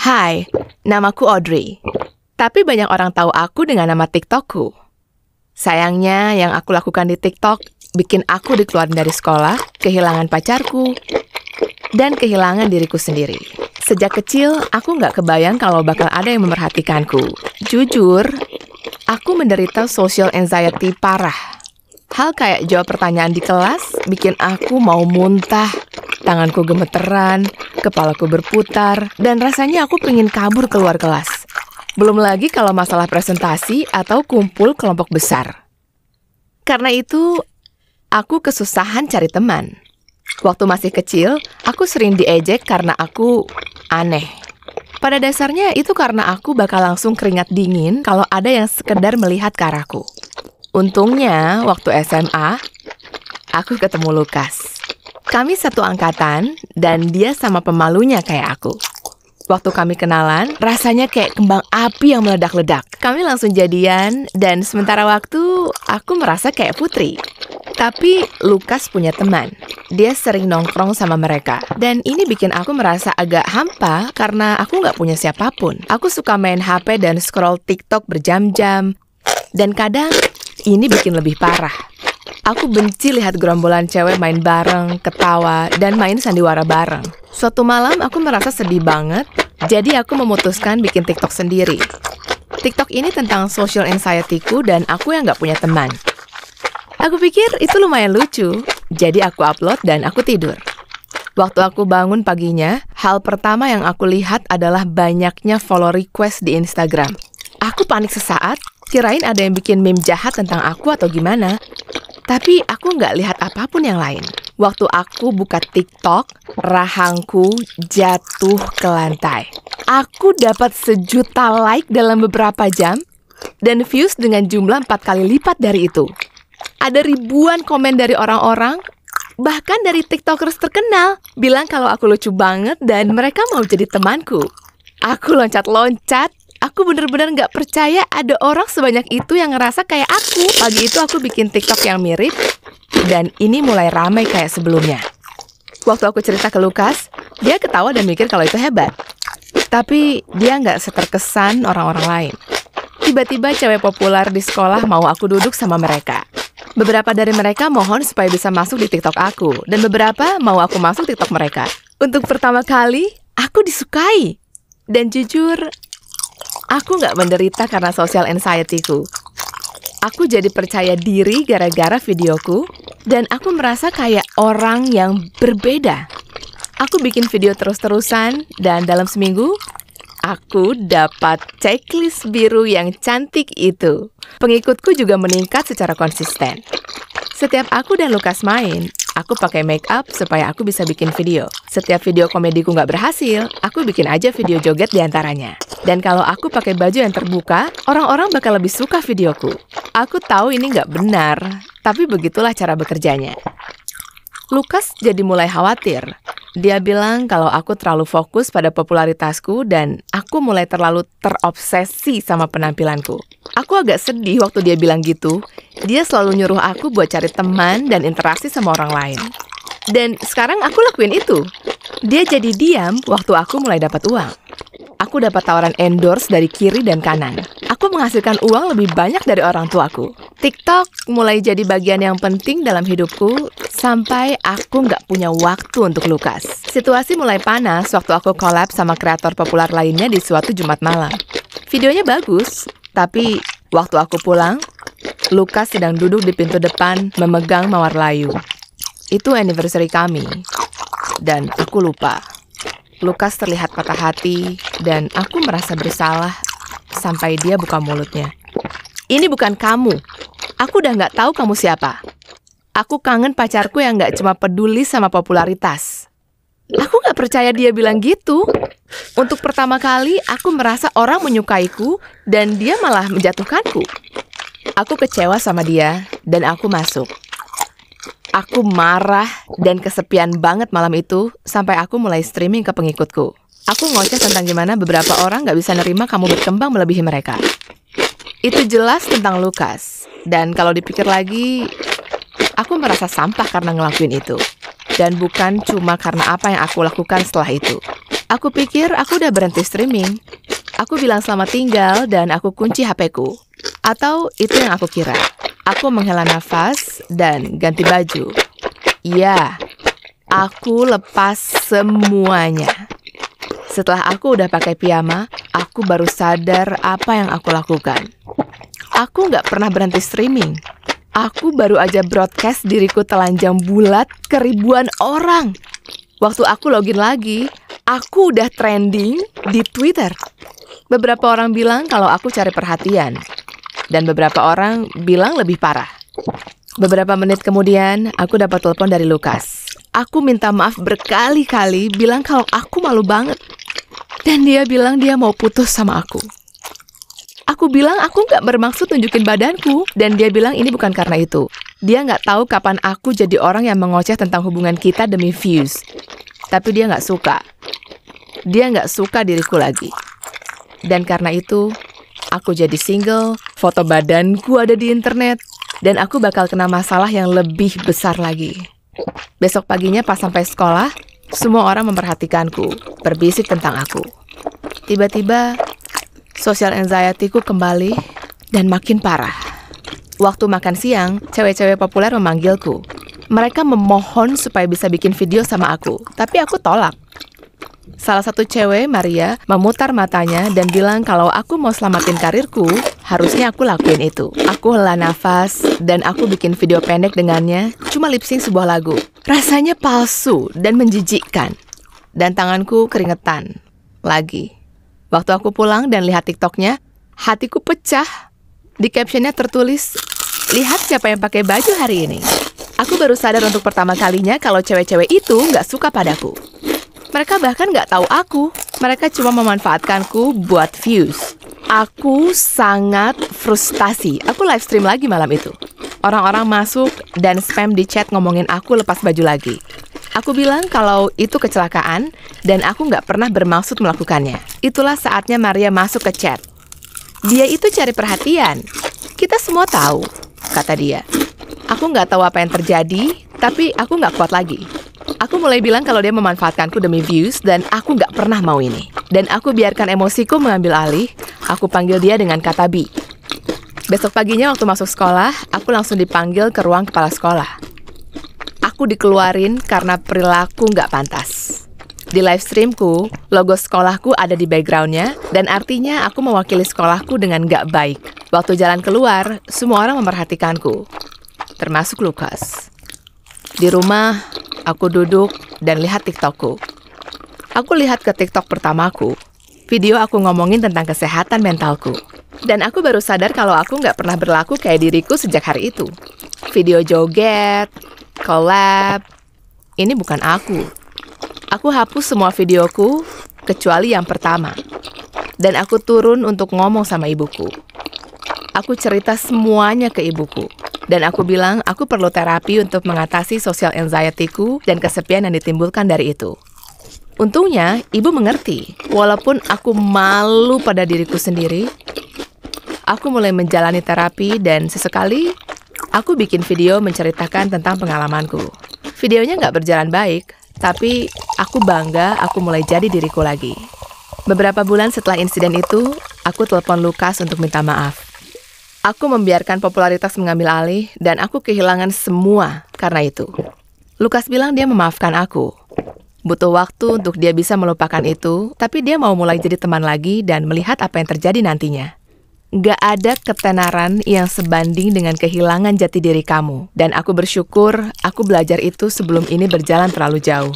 Hai, namaku Audrey. Tapi banyak orang tahu aku dengan nama TikTokku. Sayangnya, yang aku lakukan di TikTok bikin aku dikeluarin dari sekolah, kehilangan pacarku, dan kehilangan diriku sendiri. Sejak kecil, aku nggak kebayang kalau bakal ada yang memerhatikanku. Jujur, aku menderita social anxiety parah. Hal kayak jawab pertanyaan di kelas bikin aku mau muntah, tanganku gemeteran, kepalaku berputar, dan rasanya aku pengen kabur keluar kelas. Belum lagi kalau masalah presentasi atau kumpul kelompok besar. Karena itu, aku kesusahan cari teman. Waktu masih kecil, aku sering diejek karena aku aneh. Pada dasarnya itu karena aku bakal langsung keringat dingin kalau ada yang sekedar melihat ke arahku. Untungnya, waktu SMA, aku ketemu Lukas. Kami satu angkatan, dan dia sama pemalunya kayak aku. Waktu kami kenalan, rasanya kayak kembang api yang meledak-ledak. Kami langsung jadian, dan sementara waktu, aku merasa kayak putri. Tapi Lukas punya teman. Dia sering nongkrong sama mereka. Dan ini bikin aku merasa agak hampa karena aku nggak punya siapapun. Aku suka main HP dan scroll TikTok berjam-jam. Dan kadang, ini bikin lebih parah. Aku benci lihat gerombolan cewek main bareng, ketawa, dan main sandiwara bareng. Suatu malam aku merasa sedih banget, jadi aku memutuskan bikin TikTok sendiri. TikTok ini tentang social anxiety-ku dan aku yang nggak punya teman. Aku pikir itu lumayan lucu, jadi aku upload dan aku tidur. Waktu aku bangun paginya, hal pertama yang aku lihat adalah banyaknya follow request di Instagram. Aku panik sesaat, kirain ada yang bikin meme jahat tentang aku atau gimana. Tapi aku nggak lihat apapun yang lain. Waktu aku buka TikTok, rahangku jatuh ke lantai. Aku dapat 1.000.000 like dalam beberapa jam, dan views dengan jumlah 4 kali lipat dari itu. Ada ribuan komen dari orang-orang, bahkan dari TikTokers terkenal, bilang kalau aku lucu banget dan mereka mau jadi temanku. Aku loncat-loncat. Aku bener-bener nggak percaya ada orang sebanyak itu yang ngerasa kayak aku. Pagi itu aku bikin TikTok yang mirip, dan ini mulai ramai kayak sebelumnya. Waktu aku cerita ke Lukas, dia ketawa dan mikir kalau itu hebat. Tapi dia nggak seterkesan orang-orang lain. Tiba-tiba cewek populer di sekolah mau aku duduk sama mereka. Beberapa dari mereka mohon supaya bisa masuk di TikTok aku, dan beberapa mau aku masuk TikTok mereka. Untuk pertama kali, aku disukai. Dan jujur, aku nggak menderita karena social anxiety-ku. Aku jadi percaya diri gara-gara videoku, dan aku merasa kayak orang yang berbeda. Aku bikin video terus-terusan, dan dalam seminggu, aku dapat checklist biru yang cantik itu. Pengikutku juga meningkat secara konsisten. Setiap aku dan Lukas main, aku pakai make up supaya aku bisa bikin video. Setiap video komediku nggak berhasil, aku bikin aja video joget di antaranya. Dan kalau aku pakai baju yang terbuka, orang-orang bakal lebih suka videoku. Aku tahu ini nggak benar, tapi begitulah cara bekerjanya. Lukas jadi mulai khawatir. Dia bilang kalau aku terlalu fokus pada popularitasku dan aku mulai terlalu terobsesi sama penampilanku. Aku agak sedih waktu dia bilang gitu. Dia selalu nyuruh aku buat cari teman dan interaksi sama orang lain. Dan sekarang aku lakuin itu. Dia jadi diam waktu aku mulai dapat uang. Aku dapat tawaran endorse dari kiri dan kanan. Aku menghasilkan uang lebih banyak dari orang tuaku. TikTok mulai jadi bagian yang penting dalam hidupku sampai aku nggak punya waktu untuk Lukas. Situasi mulai panas waktu aku collab sama kreator populer lainnya di suatu Jumat malam. Videonya bagus, tapi waktu aku pulang, Lukas sedang duduk di pintu depan memegang mawar layu. Itu anniversary kami, dan aku lupa. Lukas terlihat patah hati, dan aku merasa bersalah sampai dia buka mulutnya. Ini bukan kamu. Aku udah nggak tahu kamu siapa. Aku kangen pacarku yang nggak cuma peduli sama popularitas. Aku nggak percaya dia bilang gitu. Untuk pertama kali, aku merasa orang menyukaiku, dan dia malah menjatuhkanku. Aku kecewa sama dia, dan aku masuk. Aku marah dan kesepian banget malam itu sampai aku mulai streaming ke pengikutku. Aku ngoceh tentang gimana beberapa orang nggak bisa nerima kamu berkembang melebihi mereka. Itu jelas tentang Lukas. Dan kalau dipikir lagi, aku merasa sampah karena ngelakuin itu. Dan bukan cuma karena apa yang aku lakukan setelah itu. Aku pikir aku udah berhenti streaming. Aku bilang selamat tinggal dan aku kunci HP-ku. Atau itu yang aku kira. Aku menghela nafas dan ganti baju. Ya, aku lepas semuanya. Setelah aku udah pakai piyama, aku baru sadar apa yang aku lakukan. Aku nggak pernah berhenti streaming. Aku baru aja broadcast diriku telanjang bulat ke ribuan orang. Waktu aku login lagi, aku udah trending di Twitter. Beberapa orang bilang kalau aku cari perhatian. Dan beberapa orang bilang lebih parah. Beberapa menit kemudian, aku dapat telepon dari Lukas. Aku minta maaf berkali-kali, bilang kalau aku malu banget. Dan dia bilang dia mau putus sama aku. Aku bilang aku nggak bermaksud tunjukin badanku. Dan dia bilang ini bukan karena itu. Dia nggak tahu kapan aku jadi orang yang mengoceh tentang hubungan kita demi views. Tapi dia nggak suka. Dia nggak suka diriku lagi. Dan karena itu, aku jadi single, foto badanku ada di internet, dan aku bakal kena masalah yang lebih besar lagi. Besok paginya pas sampai sekolah, semua orang memperhatikanku, berbisik tentang aku. Tiba-tiba, social anxiety-ku kembali dan makin parah. Waktu makan siang, cewek-cewek populer memanggilku. Mereka memohon supaya bisa bikin video sama aku, tapi aku tolak. Salah satu cewek, Maria, memutar matanya dan bilang kalau aku mau selamatin karirku, harusnya aku lakuin itu. Aku hela nafas dan aku bikin video pendek dengannya, cuma lip sync sebuah lagu. Rasanya palsu dan menjijikkan. Dan tanganku keringetan. Lagi. Waktu aku pulang dan lihat TikToknya, hatiku pecah. Di captionnya tertulis, lihat siapa yang pakai baju hari ini. Aku baru sadar untuk pertama kalinya kalau cewek-cewek itu nggak suka padaku. Mereka bahkan nggak tahu aku. Mereka cuma memanfaatkanku buat views. Aku sangat frustasi. Aku live stream lagi malam itu. Orang-orang masuk dan spam di chat ngomongin aku lepas baju lagi. Aku bilang kalau itu kecelakaan dan aku nggak pernah bermaksud melakukannya. Itulah saatnya Maria masuk ke chat. Dia itu cari perhatian. Kita semua tahu, kata dia. Aku nggak tahu apa yang terjadi, tapi aku nggak kuat lagi. Aku mulai bilang kalau dia memanfaatkanku demi views dan aku nggak pernah mau ini. Dan aku biarkan emosiku mengambil alih, aku panggil dia dengan kata Bi. Besok paginya waktu masuk sekolah, aku langsung dipanggil ke ruang kepala sekolah. Aku dikeluarin karena perilaku nggak pantas. Di live streamku, logo sekolahku ada di backgroundnya, dan artinya aku mewakili sekolahku dengan nggak baik. Waktu jalan keluar, semua orang memperhatikanku, termasuk Lukas. Di rumah, aku duduk dan lihat TikTokku. Aku lihat ke TikTok pertamaku, video aku ngomongin tentang kesehatan mentalku. Dan aku baru sadar kalau aku nggak pernah berlaku kayak diriku sejak hari itu. Video joget, collab, ini bukan aku. Aku hapus semua videoku, kecuali yang pertama. Dan aku turun untuk ngomong sama ibuku. Aku cerita semuanya ke ibuku. Dan aku bilang aku perlu terapi untuk mengatasi social anxiety-ku dan kesepian yang ditimbulkan dari itu. Untungnya, ibu mengerti. Walaupun aku malu pada diriku sendiri, aku mulai menjalani terapi dan sesekali aku bikin video menceritakan tentang pengalamanku. Videonya nggak berjalan baik, tapi aku bangga aku mulai jadi diriku lagi. Beberapa bulan setelah insiden itu, aku telepon Lukas untuk minta maaf. Aku membiarkan popularitas mengambil alih dan aku kehilangan semua karena itu. Lukas bilang dia memaafkan aku. Butuh waktu untuk dia bisa melupakan itu, tapi dia mau mulai jadi teman lagi dan melihat apa yang terjadi nantinya. Gak ada ketenaran yang sebanding dengan kehilangan jati diri kamu. Dan aku bersyukur aku belajar itu sebelum ini berjalan terlalu jauh.